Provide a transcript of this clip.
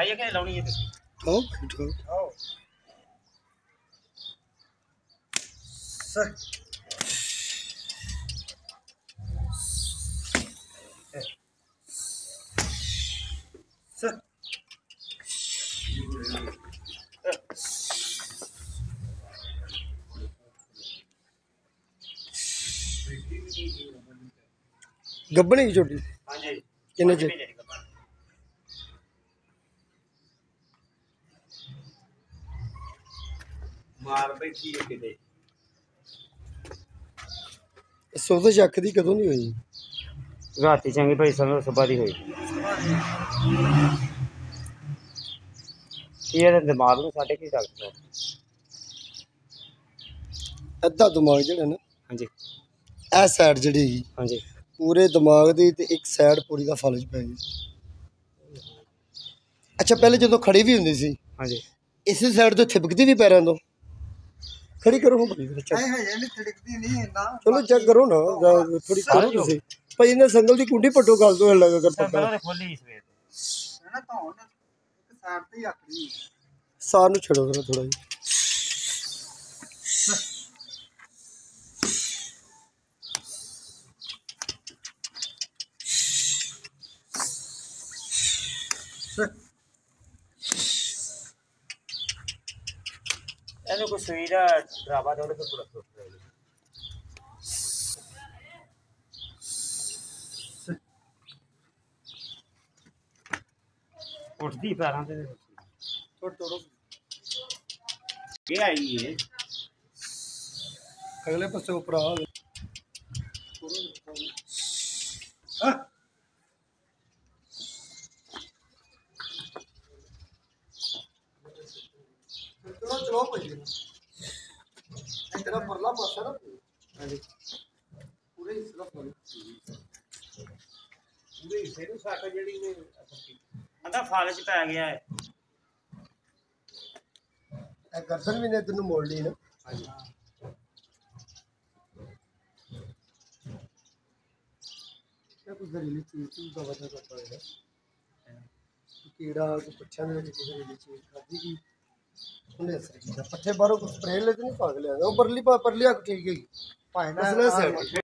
खाइए क्या लाउनी है तुसी आओ बैठो आओ सर सर गब्बनी की छोटी हाँ जी किन्ने च मार बैठी है किते सौदा चक दी कदों नहीं हुई राती चंगी भाई समझ सुबह दी हुई ये दिमाग में साढ़े की डॉक्टर अद्धा दिमाग जेड़ा ना हाँ जी ए साइड जेड़ी हाँ जी पूरे दिमाग दी ते एक साइड पूरी दा फलज पै गई अच्छा पहले जो खड़ी भी हुंदी सी हाँ जी इसी साइड तो थिपकदी भी पैरों तो खड़ी करो हम चलो चेक करो ना थोड़ी करो तुसी भाई इन्हें संगल दी कुंडी पटो गल तो लगा कर पक्का खोली इस वे है ना तो एक साइड ते ही आखरी सार नु छड़ो जरा थोड़ा जी ਇਹਨੂੰ ਕੋਈ ਸੂਈ ਦਾ ਡਰਾਵਾ ਦੇ ਉਹਦੇ ਤੇ ਪੂਰਾ ਸੁੱਟ ਦੇ ਉੱਠਦੀ ਪੈਰਾਂ ਤੇ थोड़ा तोड़ो ਇਹ ਆਈ ਹੈ अगले पासे ऊपर आ ਹਾਂ चलो चलो भाई तेरा परला पासा ना पूरे हिस्से का फल ਪੂਰੇ ਹਿੱਸੇ ਨੂੰ ਸੱਟ ਜਿਹੜੀ ਨੇ ਅੰਦਾ ਫਲ ਚ ਪੈ ਗਿਆ ਹੈ ए गर्दन भी ने तेन मोड़ ली ना ਹਾਂਜੀ क्या कुछ जहरीली चीज की दवा दे करता है कीड़ा को पच्छा में कुछ जहरीली चीज खादी की उन्हें असर किया पट्ठे बाहरों को स्प्रे लेते नहीं भाग लिया वो परली परली आग ठीक है ਭਾਈ ਨਾ